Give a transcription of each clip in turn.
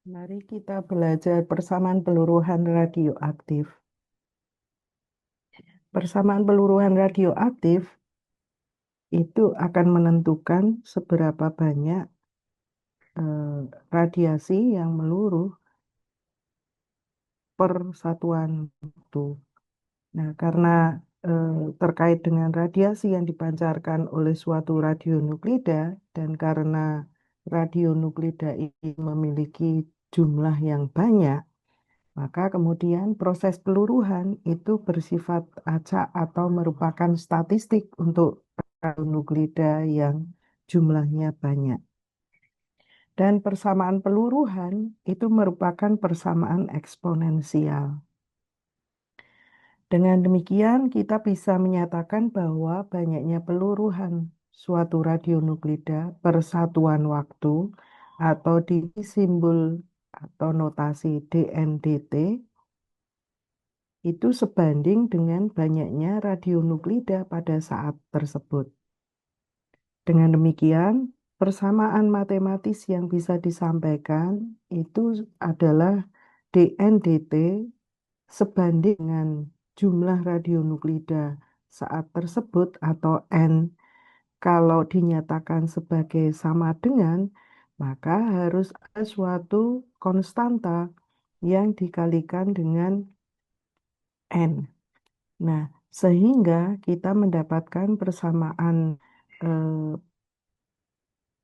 Mari kita belajar persamaan peluruhan radioaktif. Persamaan peluruhan radioaktif itu akan menentukan seberapa banyak radiasi yang meluruh per satuan waktu. Nah, karena terkait dengan radiasi yang dipancarkan oleh suatu radionuklida dan karena radionuklida ini memiliki jumlah yang banyak, maka kemudian proses peluruhan itu bersifat acak atau merupakan statistik untuk nuklida yang jumlahnya banyak. Dan persamaan peluruhan itu merupakan persamaan eksponensial. Dengan demikian, kita bisa menyatakan bahwa banyaknya peluruhan suatu radionuklida per satuan waktu atau di simbol atau notasi DNDT itu sebanding dengan banyaknya radionuklida pada saat tersebut. Dengan demikian, persamaan matematis yang bisa disampaikan itu adalah DNDT sebanding dengan jumlah radionuklida saat tersebut atau N kalau dinyatakan sebagai sama dengan, maka harus ada suatu konstanta yang dikalikan dengan N. Nah, sehingga kita mendapatkan persamaan eh,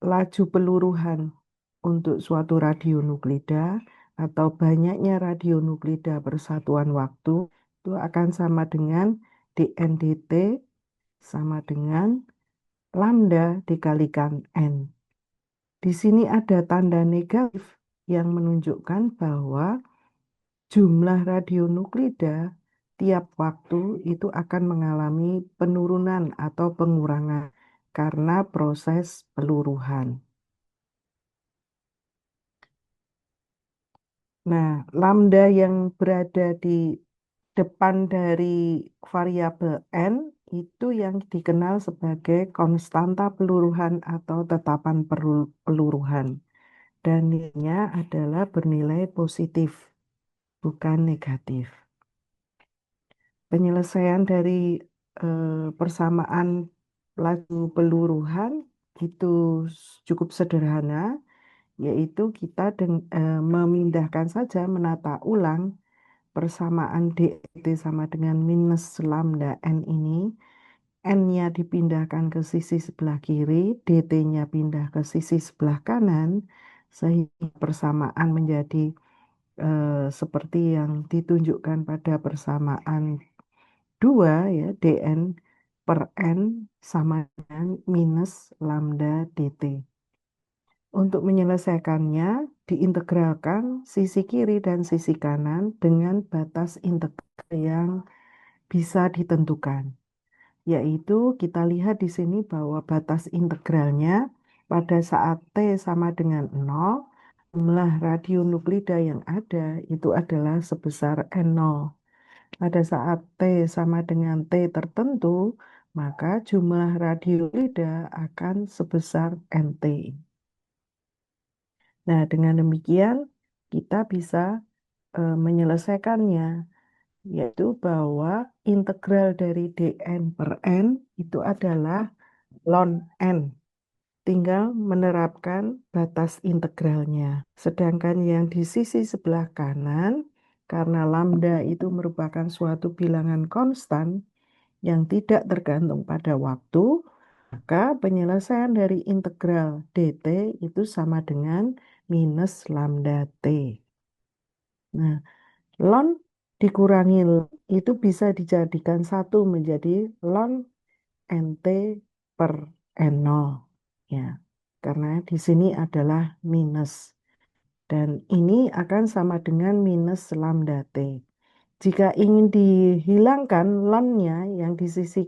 laju peluruhan untuk suatu radionuklida atau banyaknya radionuklida persatuan waktu itu akan sama dengan dNdt sama dengan lambda dikalikan N. Di sini ada tanda negatif yang menunjukkan bahwa jumlah radionuklida tiap waktu itu akan mengalami penurunan atau pengurangan karena proses peluruhan. Nah, lambda yang berada di depan dari variabel n itu yang dikenal sebagai konstanta peluruhan atau tetapan peluruhan. Dan nilainya adalah bernilai positif, bukan negatif. Penyelesaian dari persamaan laju peluruhan itu cukup sederhana, yaitu kita memindahkan saja, menata ulang persamaan DT sama dengan minus lambda N ini. N-nya dipindahkan ke sisi sebelah kiri, DT-nya pindah ke sisi sebelah kanan, sehingga persamaan menjadi seperti yang ditunjukkan pada persamaan 2 ya, dn per n sama dengan minus lambda dt. Untuk menyelesaikannya, diintegralkan sisi kiri dan sisi kanan dengan batas integral yang bisa ditentukan. Yaitu kita lihat di sini bahwa batas integralnya pada saat T sama dengan 0, jumlah radionuklida yang ada itu adalah sebesar N0. Pada saat T sama dengan T tertentu, maka jumlah radionuklida akan sebesar NT. Nah, dengan demikian kita bisa menyelesaikannya, yaitu bahwa integral dari dn per n itu adalah ln n. Tinggal menerapkan batas integralnya. Sedangkan yang di sisi sebelah kanan, karena lambda itu merupakan suatu bilangan konstan yang tidak tergantung pada waktu, maka penyelesaian dari integral dt itu sama dengan minus lambda t. Nah, ln dikurangi itu bisa dijadikan satu menjadi ln nt per n0. Ya, karena di sini adalah minus. Dan ini akan sama dengan minus lambda t. Jika ingin dihilangkan ln-nya yang di sisi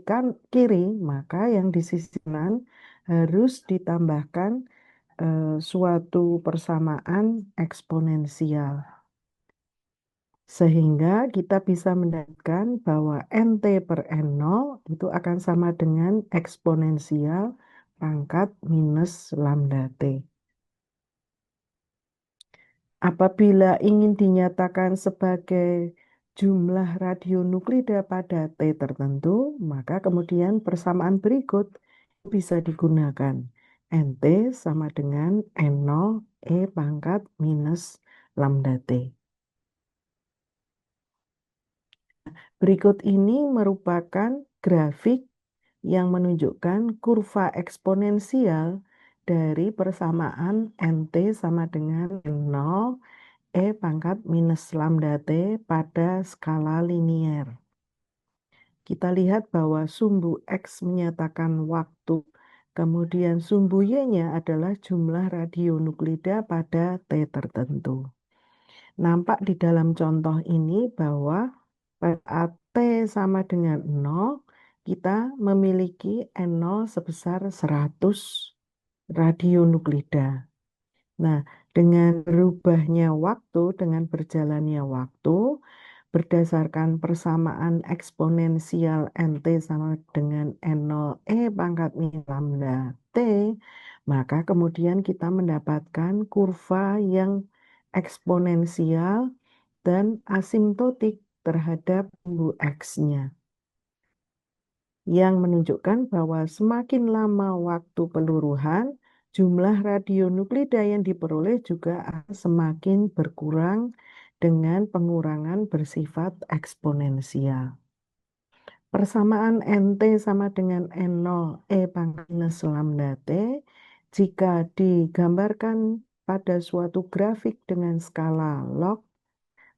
kiri, maka yang di sisi kanan harus ditambahkan suatu persamaan eksponensial. Sehingga kita bisa mendapatkan bahwa NT per N0 itu akan sama dengan eksponensial pangkat minus lambda T. Apabila ingin dinyatakan sebagai jumlah radionuklida pada T tertentu, maka kemudian persamaan berikut bisa digunakan. NT sama dengan N0 E pangkat minus lambda T. Berikut ini merupakan grafik yang menunjukkan kurva eksponensial dari persamaan NT sama dengan N0 E pangkat minus lambda T pada skala linier. Kita lihat bahwa sumbu X menyatakan waktu, kemudian sumbu Y-nya adalah jumlah radionuklida pada T tertentu. Nampak di dalam contoh ini bahwa pada T sama dengan 0, kita memiliki N0 sebesar 100 radionuklida. Nah, dengan berubahnya waktu, dengan berjalannya waktu, berdasarkan persamaan eksponensial NT sama dengan N0 E pangkat min lambda T, maka kemudian kita mendapatkan kurva yang eksponensial dan asimptotik terhadap sumbu X-nya, yang menunjukkan bahwa semakin lama waktu peluruhan, jumlah radionuklida yang diperoleh juga akan semakin berkurang dengan pengurangan bersifat eksponensial. Persamaan NT sama dengan N0 E pangkat minus lambda T jika digambarkan pada suatu grafik dengan skala log,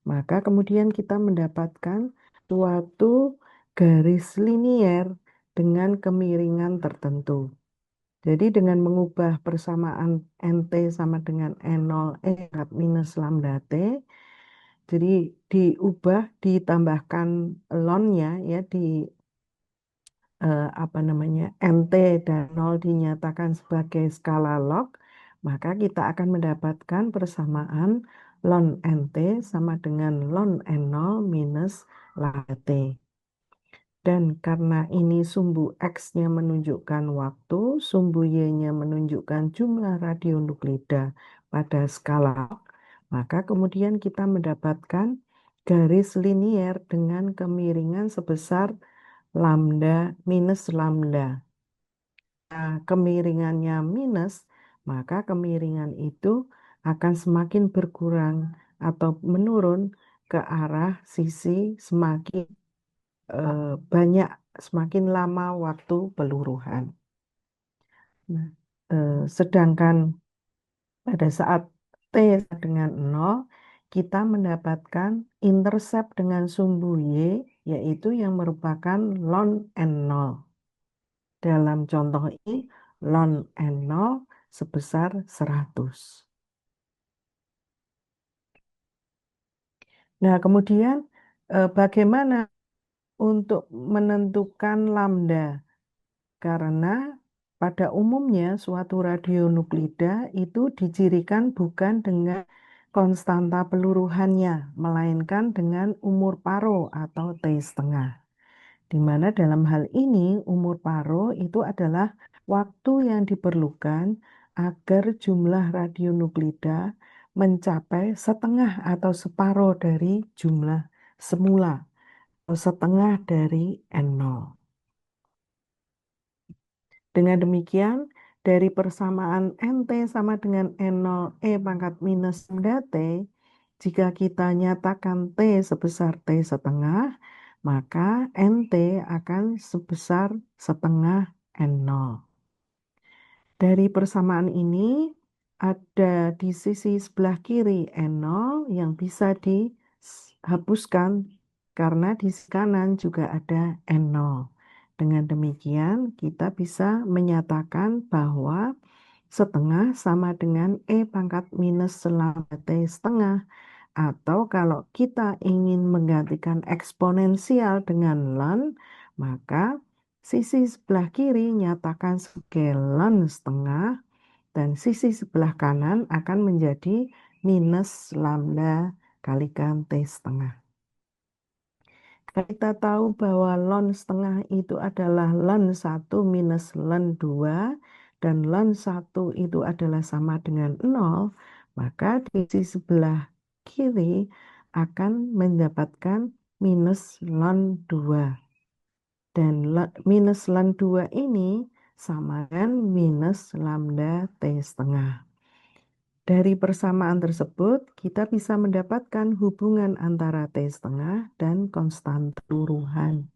maka kemudian kita mendapatkan suatu garis linier dengan kemiringan tertentu. Jadi dengan mengubah persamaan NT sama dengan N0 E pangkat minus lambda T, jadi diubah, ditambahkan ln-nya ya di apa namanya NT dan 0 dinyatakan sebagai skala log, maka kita akan mendapatkan persamaan ln NT sama dengan ln N0 minus lambda T. Dan karena ini sumbu X-nya menunjukkan waktu, sumbu Y-nya menunjukkan jumlah radionuklida pada skala log, maka kemudian kita mendapatkan garis linier dengan kemiringan sebesar lambda minus lambda. Nah, kemiringannya minus, maka kemiringan itu akan semakin berkurang atau menurun ke arah sisi semakin banyak, semakin lama waktu peluruhan. Nah, sedangkan pada saat T dengan 0, kita mendapatkan intercept dengan sumbu Y, yaitu yang merupakan ln N0. Dalam contoh ini, ln N0 sebesar 100. Nah, kemudian bagaimana untuk menentukan lambda? Karena pada umumnya suatu radionuklida itu dicirikan bukan dengan konstanta peluruhannya, melainkan dengan umur paro atau T setengah. Di mana dalam hal ini umur paro itu adalah waktu yang diperlukan agar jumlah radionuklida mencapai setengah atau separuh dari jumlah semula atau setengah dari N0. Dengan demikian, dari persamaan NT sama dengan N0 E pangkat minus lambda T, jika kita nyatakan T sebesar T setengah, maka NT akan sebesar setengah N0. Dari persamaan ini, ada di sisi sebelah kiri N0 yang bisa dihapuskan karena di sisi kanan juga ada N0. Dengan demikian, kita bisa menyatakan bahwa setengah sama dengan E pangkat minus lambda T setengah. Atau kalau kita ingin menggantikan eksponensial dengan ln, maka sisi sebelah kiri nyatakan sebagai ln setengah dan sisi sebelah kanan akan menjadi minus lambda kalikan T setengah. Kita tahu bahwa ln setengah itu adalah ln 1 minus ln 2 dan ln 1 itu adalah sama dengan 0, Maka di sisi sebelah kiri akan mendapatkan minus ln 2. Dan minus ln 2 ini sama dengan minus lambda T setengah. Dari persamaan tersebut, kita bisa mendapatkan hubungan antara T setengah dan konstan peluruhan,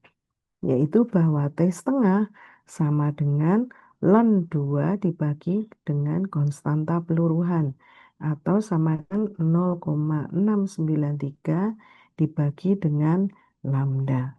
yaitu bahwa T setengah sama dengan ln 2 dibagi dengan konstanta peluruhan, atau sama dengan 0,693 dibagi dengan lambda.